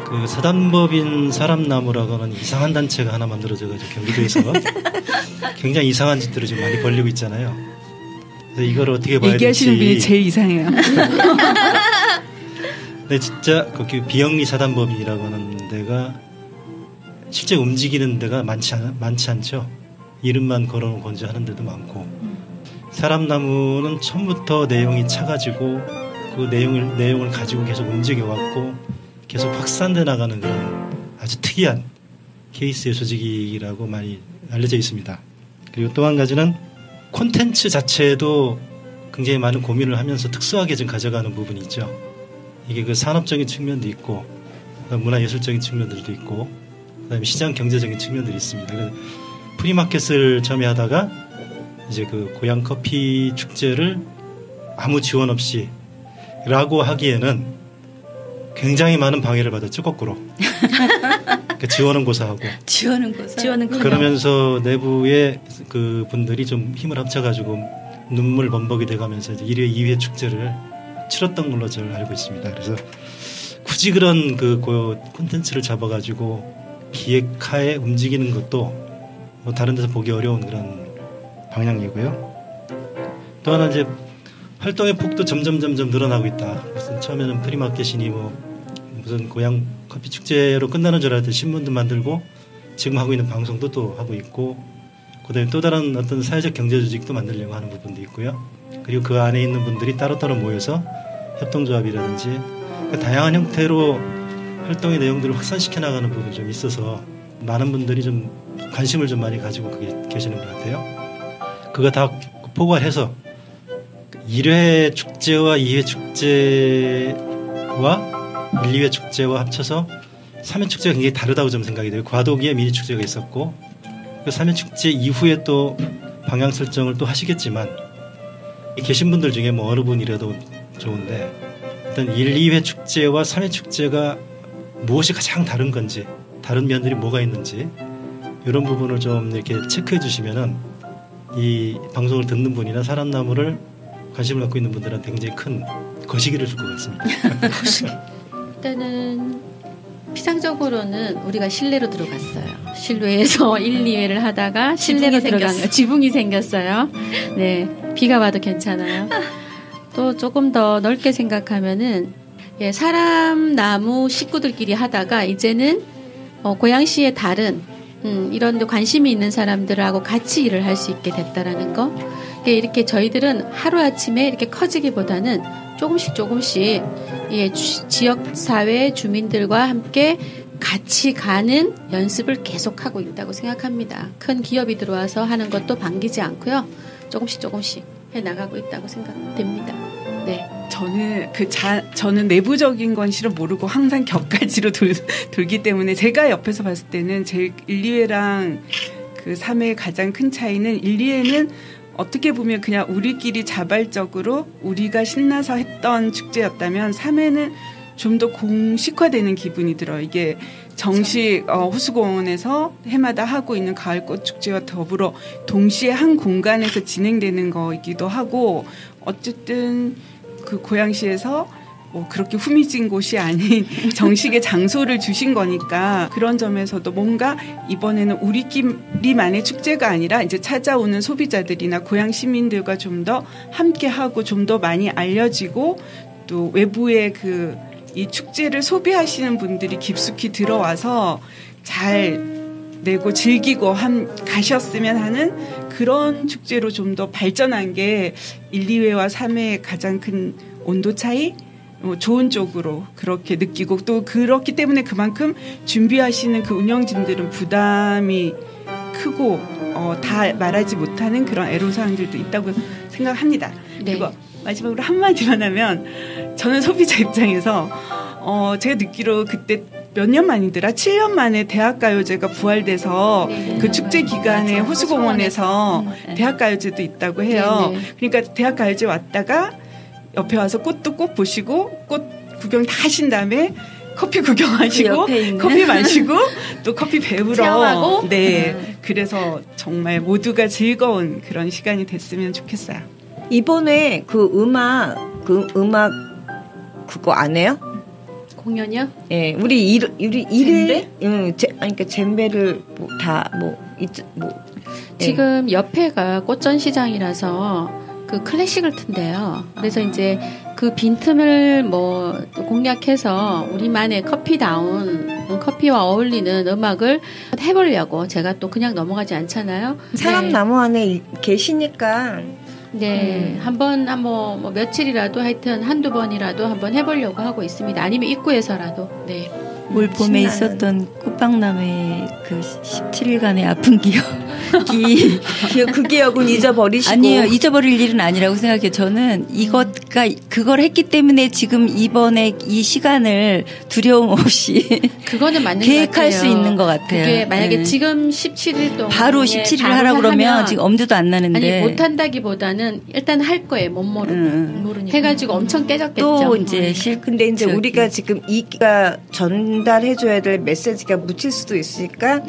그 사단법인 사람나무라고는 이상한 단체가 하나 만들어져가지고 경기도에서 굉장히 이상한 짓들을 지금 많이 벌리고 있잖아요. 그래서 이걸 어떻게 봐야 될지 얘기하시는 분이 제일 이상해요. 근데 진짜 그 비영리 사단법인이라고 하는 데가 실제 움직이는 데가 많지 않죠. 이름만 걸어놓고 건지 하는 데도 많고 사람나무는 처음부터 내용이 차가지고 그 내용을 가지고 계속 움직여왔고 계속 확산돼 나가는 그런 아주 특이한 케이스의 조직이라고 많이 알려져 있습니다. 그리고 또 한 가지는 콘텐츠 자체도 굉장히 많은 고민을 하면서 특수하게 좀 가져가는 부분이 있죠. 이게 그 산업적인 측면도 있고 문화예술적인 측면들도 있고 그다음에 시장 경제적인 측면들이 있습니다. 그래서 프리마켓을 처음에 하다가 이제 그 고향 커피 축제를 아무 지원 없이 라고 하기에는 굉장히 많은 방해를 받았죠, 거꾸로. 그러니까 지원은 고사하고. 지원은 그러면서 내부의 그 분들이 좀 힘을 합쳐가지고 눈물 범벅이 돼가면서 이제 1회, 2회 축제를 치렀던 걸로 저는 알고 있습니다. 그래서 굳이 그런 그 콘텐츠를 잡아가지고 기획하에 움직이는 것도 뭐 다른 데서 보기 어려운 그런 방향이고요. 또 하나 이제 활동의 폭도 점점 늘어나고 있다. 무슨 처음에는 프리마켓이니 무슨 고향 커피 축제로 끝나는 줄 알았더니 신문도 만들고 지금 하고 있는 방송도 또 하고 있고 그다음에 또 다른 어떤 사회적 경제 조직도 만들려고 하는 부분도 있고요. 그리고 그 안에 있는 분들이 따로따로 모여서 협동조합이라든지 그러니까 다양한 형태로 활동의 내용들을 확산시켜 나가는 부분이 좀 있어서 많은 분들이 좀 관심을 좀 많이 가지고 계시는 것 같아요. 그거 다 포괄해서 1회 축제와 2회 축제와 1, 2회 축제와 합쳐서 3회 축제가 굉장히 다르다고 좀 생각이 돼요. 과도기에 미니 축제가 있었고 그 3회 축제 이후에 또 방향 설정을 또 하시겠지만 계신 분들 중에 뭐 어느 분이라도 좋은데 일단 1, 2회 축제와 3회 축제가 무엇이 가장 다른 건지 다른 면들이 뭐가 있는지 이런 부분을 좀 이렇게 체크해 주시면은 이 방송을 듣는 분이나 사람나무를 관심을 갖고 있는 분들한테 굉장히 큰 거시기를 줄 것 같습니다. 일단은 피상적으로는 우리가 실내로 들어갔어요. 실외에서 1, 2회를 하다가 실내로 들어간 거예요. 지붕이 생겼어요. 네, 비가 와도 괜찮아요. 또 조금 더 넓게 생각하면은 사람, 나무, 식구들끼리 하다가 이제는 고양시의 다른 이런 데 관심이 있는 사람들하고 같이 일을 할 수 있게 됐다라는 거. 이렇게 저희들은 하루아침에 이렇게 커지기보다는 조금씩 지역사회 주민들과 함께 같이 가는 연습을 계속하고 있다고 생각합니다. 큰 기업이 들어와서 하는 것도 반기지 않고요. 조금씩 해나가고 있다고 생각됩니다. 네. 저는 내부적인 건 실은 모르고 항상 격가지로 돌기 때문에 제가 옆에서 봤을 때는 제일 1, 2회랑 그 3회 가장 큰 차이는 1, 2회는 어떻게 보면 그냥 우리끼리 자발적으로 우리가 신나서 했던 축제였다면 3회는 좀 더 공식화되는 기분이 들어요. 이게 정식 호수공원에서 해마다 하고 있는 가을꽃 축제와 더불어 동시에 한 공간에서 진행되는 거이기도 하고 어쨌든 그 고양시에서 그렇게 후미진 곳이 아닌 정식의 장소를 주신 거니까 그런 점에서도 뭔가 이번에는 우리끼리만의 축제가 아니라 이제 찾아오는 소비자들이나 고양 시민들과 좀 더 함께하고 좀 더 많이 알려지고 또 외부의 이 축제를 소비하시는 분들이 깊숙이 들어와서 잘 내고 즐기고 가셨으면 하는 그런 축제로 좀 더 발전한 게 1, 2회와 3회의 가장 큰 온도 차이? 좋은 쪽으로 그렇게 느끼고 또 그렇기 때문에 그만큼 준비하시는 그 운영진들은 부담이 크고 다 말하지 못하는 그런 애로사항들도 있다고 생각합니다. 네. 그리고 마지막으로 한마디만 하면 저는 소비자 입장에서 제가 듣기로 그때 몇 년 만이더라? 7년 만에 대학가요제가 부활돼서 네, 그 축제 기간에 호수공원에서 대학가요제도 있다고 해요. 네, 네. 그러니까 대학가요제 왔다가 옆에 와서 꽃도 꼭 보시고 꽃 구경 다 하신 다음에 커피 구경하시고 커피 마시고 또 커피 배우러 체험하고 네. 그래서 정말 모두가 즐거운 그런 시간이 됐으면 좋겠어요. 이번에 그 음악 그거 안 해요? 공연이요? 예, 우리 일에 그러니까 젬베를 지금 옆에가 꽃전시장이라서 그 클래식을 튼대요. 그래서 이제 그 빈틈을 뭐 공략해서 우리만의 커피와 어울리는 음악을 해보려고 제가 또 그냥 넘어가지 않잖아요. 사람 나무 안에 계시니까. 네, 한번 뭐 며칠이라도 하여튼 한두 번이라도 한번 해보려고 하고 있습니다. 아니면 입구에서라도. 네. 올 봄에 있었던 꽃박람회 그 17일간의 아픈 기억이 그 기억은 잊어버리시고 아니에요. 잊어버릴 일은 아니라고 생각해요. 저는 그걸 했기 때문에 지금 이번에 이 시간을 두려움 없이 그거는 맞는 계획할 것 같아요. 수 있는 것 같아요. 그게 만약에 네. 지금 17일 동안 바로 17일 하라고 그러면 지금 엄두도 안 나는데 아니 못한다기보다는 일단 할 거예요. 못 모르니까 해가지고 엄청 깨졌겠죠. 또 이제 근데 이제 우리가 지금 이가 전달해줘야 될 메시지가 묻힐 수도 있으니까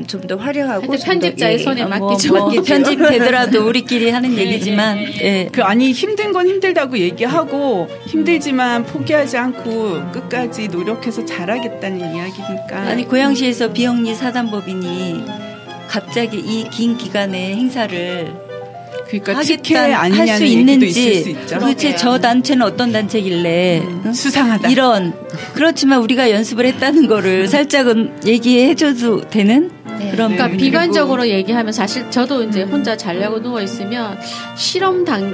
좀 더 화려하고 편집자의 손에 맡기죠. 편집되더라도 우리끼리 하는 얘기지만 예. 아니 힘든 건 힘들다고 얘기하고 힘들지만 포기하지 않고 끝까지 노력해서 잘하겠다는 이야기니까. 아니 고양시에서 비영리 사단법인이 갑자기 이 긴 기간의 행사를 그러니까 특혜 아니냐는 할 수 있는지 있을 수 있죠. 도대체 저 단체는 어떤 단체길래 수상하다. 이런 그렇지만 우리가 연습을 했다는 거를 살짝은 얘기해줘도 되는 그런 그러니까 비관적으로 얘기하면 사실 저도 이제 혼자 자려고 누워 있으면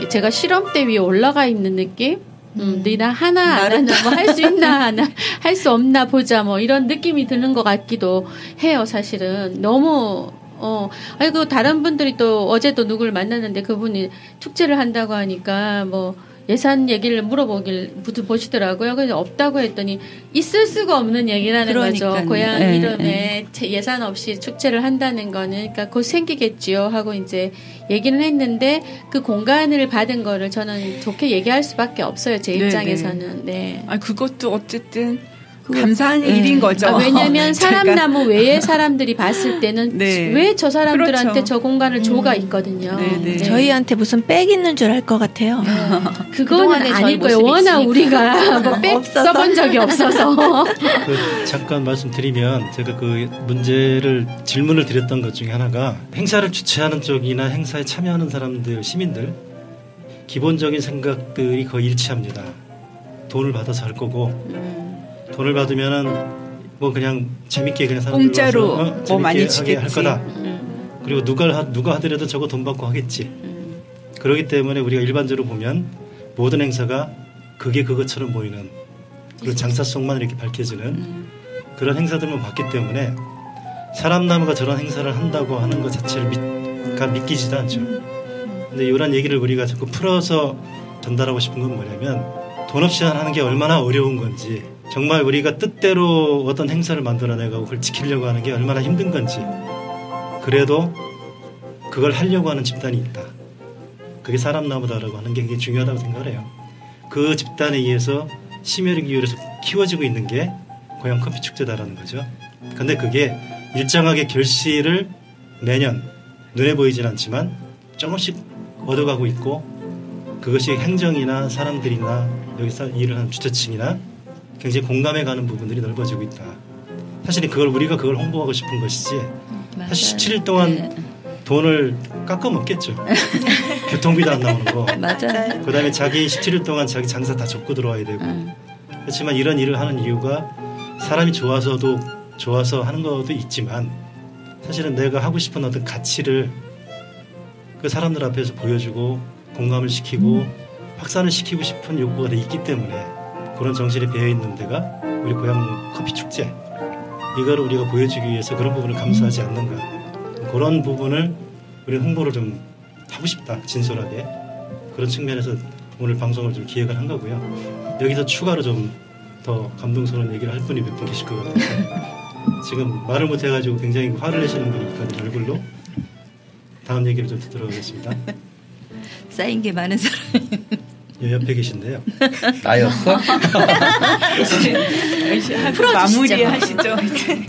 제가 실험대 위에 올라가 있는 느낌. 네나 하나 안 하나 뭐 할 수 있나 할 수 없나 보자 뭐 이런 느낌이 드는 것 같기도 해요. 사실은 너무. 아이고 다른 분들이 또 어제도 누구를 만났는데 그분이 축제를 한다고 하니까 뭐 예산 얘기를 보시더라고요. 그래서 없다고 했더니 있을 수가 없는 얘기라는 거죠. 고향 이름에 예산 없이 축제를 한다는 거는 그러니까 곧 생기겠지요 하고 이제 얘기는 했는데 그 공간을 받은 거를 저는 좋게 얘기할 수밖에 없어요. 제 입장에서는. 네. 아 그것도 어쨌든 감사한 일인 거죠. 왜냐하면 사람나무 외의 사람들이 봤을 때는 왜 저 사람들한테 그렇죠. 저 공간을 줘가 있거든요. 네. 저희한테 무슨 백 있는 줄 알 것 같아요. 그거는 아닐 거예요. 워낙 우리가 뭐 백 써본 적이 없어서. 잠깐 말씀드리면 제가 그 질문을 드렸던 것 중에 하나가 행사를 주최하는 쪽이나 행사에 참여하는 사람들, 시민들 기본적인 생각들이 거의 일치합니다. 돈을 받아서 할 거고 돈을 받으면은 뭐 그냥 재밌게 그냥 사람들 공짜로 뭐 많이 주겠지. 할 거다. 그리고 누가 하더라도 저거 돈 받고 하겠지. 그렇기 때문에 우리가 일반적으로 보면 모든 행사가 그게 그것처럼 보이는 그리고 장사성만 이렇게 밝혀지는 그런 행사들만 봤기 때문에 사람나무가 저런 행사를 한다고 하는 것 자체를 믿기지도 않죠. 근데 이런 얘기를 우리가 자꾸 풀어서 전달하고 싶은 건 뭐냐면 돈 없이 하는 게 얼마나 어려운 건지 정말 우리가 뜻대로 어떤 행사를 만들어내고 그걸 지키려고 하는 게 얼마나 힘든 건지 그래도 그걸 하려고 하는 집단이 있다. 그게 사람나무다라고 하는 게 굉장히 중요하다고 생각을 해요. 그 집단에 의해서 심혈을 기울여서 키워지고 있는 게 고향 커피축제다라는 거죠. 근데 그게 일정하게 결실을 매년 눈에 보이진 않지만 조금씩 얻어가고 있고 그것이 행정이나 사람들이나 여기서 일을 하는 주최층이나 굉장히 공감해가는 부분들이 넓어지고 있다. 사실 우리가 그걸 홍보하고 싶은 것이지 사실 17일 동안 돈을 깎아 먹겠죠. 교통비도 안 나오는 거. 맞아요. 그다음에 자기 17일 동안 자기 장사 다 접고 들어와야 되고 그렇지만 이런 일을 하는 이유가 사람이 좋아서 하는 것도 있지만 사실은 내가 하고 싶은 어떤 가치를 그 사람들 앞에서 보여주고 공감을 시키고 확산을 시키고 싶은 욕구가 다 있기 때문에 그런 정신이 배어있는 데가 우리 고향 커피축제 이걸 우리가 보여주기 위해서 그런 부분을 감수하지 않는가 그런 부분을 우리는 홍보를 좀 하고 싶다 진솔하게 그런 측면에서 오늘 방송을 좀 기획을 한 거고요. 여기서 추가로 좀 더 감동스러운 얘기를 할 분이 몇 분 계실 것 같아요. 지금 말을 못해가지고 굉장히 화를 내시는 분이 있거든요. 얼굴로 다음 얘기를 좀 듣도록 하겠습니다. 쌓인 게 많은 사람이 옆에 계신데요. 나였어? 마무리하시죠.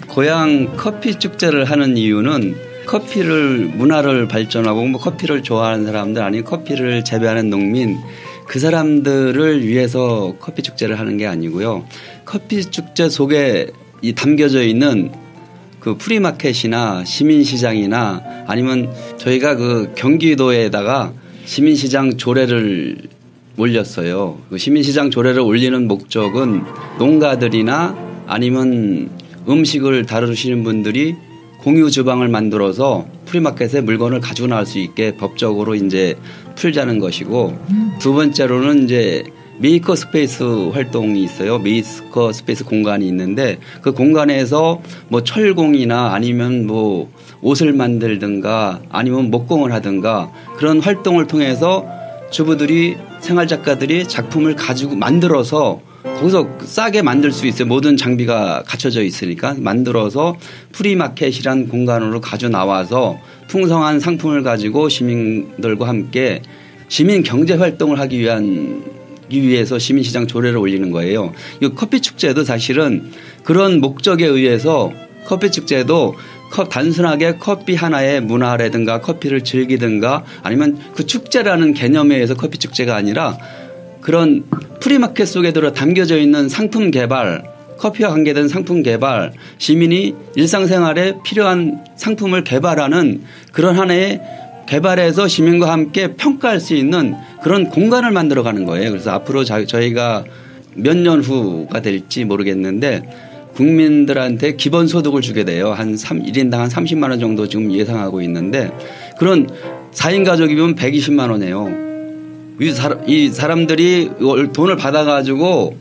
고향 커피 축제를 하는 이유는 커피를 문화를 발전하고 뭐 커피를 좋아하는 사람들 아니면 커피를 재배하는 농민 그 사람들을 위해서 커피 축제를 하는 게 아니고요. 커피 축제 속에 이 담겨져 있는 그 프리마켓이나 시민시장이나 아니면 저희가 그 경기도에다가 시민시장 조례를 올렸어요. 그 시민시장 조례를 올리는 목적은 농가들이나 아니면 음식을 다루시는 분들이 공유 주방을 만들어서 프리마켓에 물건을 가지고 나올 수 있게 법적으로 이제 풀자는 것이고 두 번째로는 이제 메이커 스페이스 활동이 있어요. 메이커 스페이스 공간이 있는데 그 공간에서 뭐 철공이나 아니면 뭐 옷을 만들든가 아니면 목공을 하든가 그런 활동을 통해서 주부들이 생활작가들이 작품을 가지고 만들어서 거기서 싸게 만들 수 있어요. 모든 장비가 갖춰져 있으니까 만들어서 프리마켓이란 공간으로 가져 나와서 풍성한 상품을 가지고 시민들과 함께 시민 경제 활동을 하기 위해서 시민시장 조례를 올리는 거예요. 이 커피 축제도 사실은 그런 목적에 의해서 커피 축제도 단순하게 커피 하나의 문화라든가 커피를 즐기든가 아니면 그 축제라는 개념에 의해서 커피 축제가 아니라 그런 프리마켓 속에 들어 담겨져 있는 상품 개발, 커피와 관계된 상품 개발, 시민이 일상생활에 필요한 상품을 개발하는 그런 하나의 개발해서 시민과 함께 평가할 수 있는 그런 공간을 만들어가는 거예요. 그래서 앞으로 저희가 몇 년 후가 될지 모르겠는데 국민들한테 기본소득을 주게 돼요. 1인당 한 30만 원 정도 지금 예상하고 있는데 그런 4인 가족이면 120만 원이에요. 이 사람들이 돈을 받아가지고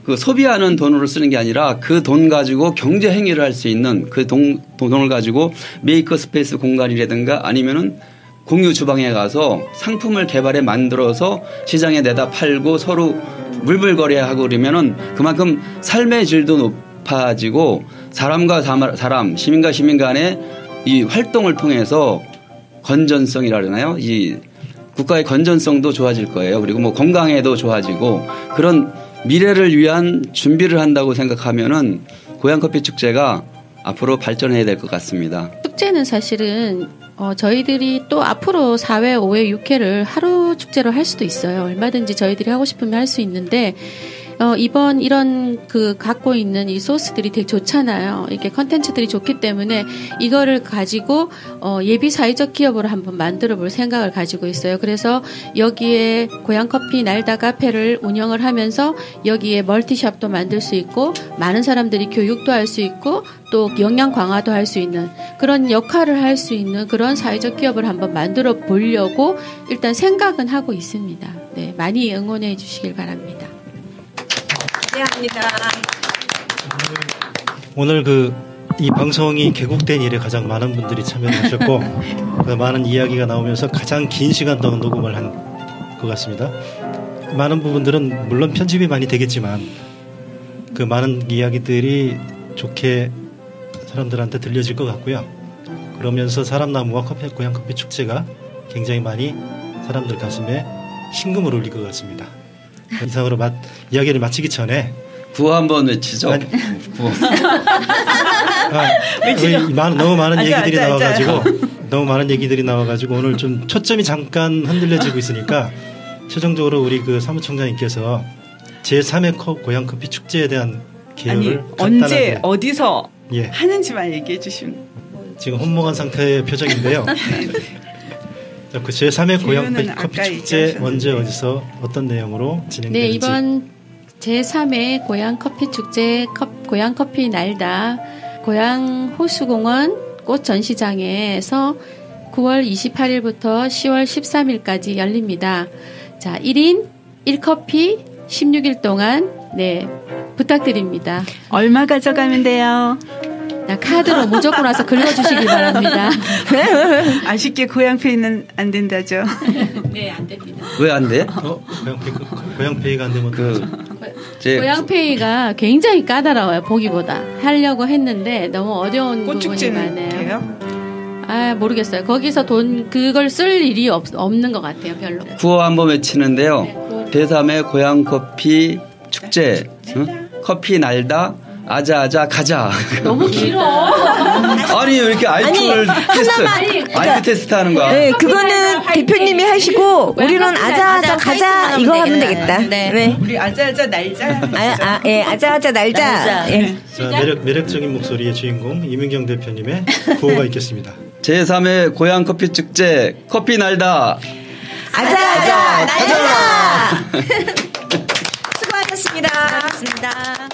그 소비하는 돈으로 쓰는 게 아니라 그 돈 가지고 경제 행위를 할 수 있는 그 돈을 가지고 메이커 스페이스 공간이라든가 아니면은 공유 주방에 가서 상품을 개발해 만들어서 시장에 내다 팔고 서로 물물거래하고 그러면은 그만큼 삶의 질도 높아지고 사람과 사람, 시민과 시민 간의 이 활동을 통해서 건전성이라 그러나요? 이 국가의 건전성도 좋아질 거예요. 그리고 뭐 건강에도 좋아지고 그런 미래를 위한 준비를 한다고 생각하면은 고향커피 축제가 앞으로 발전해야 될 것 같습니다. 축제는 사실은 저희들이 또 앞으로 4회, 5회, 6회를 하루 축제로 할 수도 있어요. 얼마든지 저희들이 하고 싶으면 할 수 있는데 이번 이런 갖고 있는 이 소스들이 되게 좋잖아요. 이렇게 컨텐츠들이 좋기 때문에 이거를 가지고 예비 사회적 기업으로 한번 만들어 볼 생각을 가지고 있어요. 그래서 여기에 고향커피 날다 카페를 운영을 하면서 여기에 멀티샵도 만들 수 있고 많은 사람들이 교육도 할 수 있고 또 역량 강화도 할 수 있는 그런 역할을 할 수 있는 그런 사회적 기업을 한번 만들어 보려고 일단 생각은 하고 있습니다. 네, 많이 응원해 주시길 바랍니다. 감사합니다. 오늘 이 방송이 개국된 이래 가장 많은 분들이 참여하셨고 많은 이야기가 나오면서 가장 긴 시간 동안 녹음을 한 것 같습니다. 많은 부분들은 물론 편집이 많이 되겠지만 그 많은 이야기들이 좋게 사람들한테 들려질 것 같고요. 그러면서 사람나무와 고향커피 축제가 굉장히 많이 사람들 가슴에 심금을 울릴 것 같습니다. 이상으로 이야기를 마치기 전에 구호 한번 외치죠. 너무 많은 얘기들이 나와가지고 너무 많은 얘기들이 나와가지고 오늘 좀 초점이 잠깐 흔들려지고 있으니까 최종적으로 우리 그 사무총장님께서 제3회 고향커피 축제에 대한 계획을 언제 어디서 예. 하는지만 얘기해 주시면 지금 혼모한 상태의 표정인데요. 그 제3회 고향커피 축제 언제 어디서 어떤 내용으로 진행되는지. 네, 이번 제3회 고향커피 축제 고향커피 날다 고향 호수공원 꽃 전시장에서 9월 28일부터 10월 13일까지 열립니다. 자, 1인 1커피 16일 동안 네, 부탁드립니다. 얼마 가져가면 돼요? 카드로 무조건 와서 긁어주시기 바랍니다. 아쉽게 고향페이는 안 된다죠. 네, 안 됩니다. 왜 안 돼? 고향페이가 안 되면 고향페이가 굉장히 까다로워요. 보기보다 하려고 했는데 너무 어려운 부분이 많아요. 모르겠어요. 거기서 그걸 쓸 일이 없는 것 같아요. 별로. 구호 한번 외치는데요. 제3회 고향커피 축제 커피 날다 아자아자 가자. 너무 길어. 아니 왜 이렇게 IQ를 IQ 테스트 하는 거야? 네, 그거는 대표님이 하시고 우리는 아자아자 가자 이거 하면 되겠다. 네. 우리 아자아자 날자. 예, 아자아자 날자. 예. 자, 매력적인 목소리의 주인공 이민경 대표님의 구호가 있겠습니다. 제3회 고향 커피 축제 커피 날다. 아자아자 날자. 수고하셨습니다. 수고하셨습니다.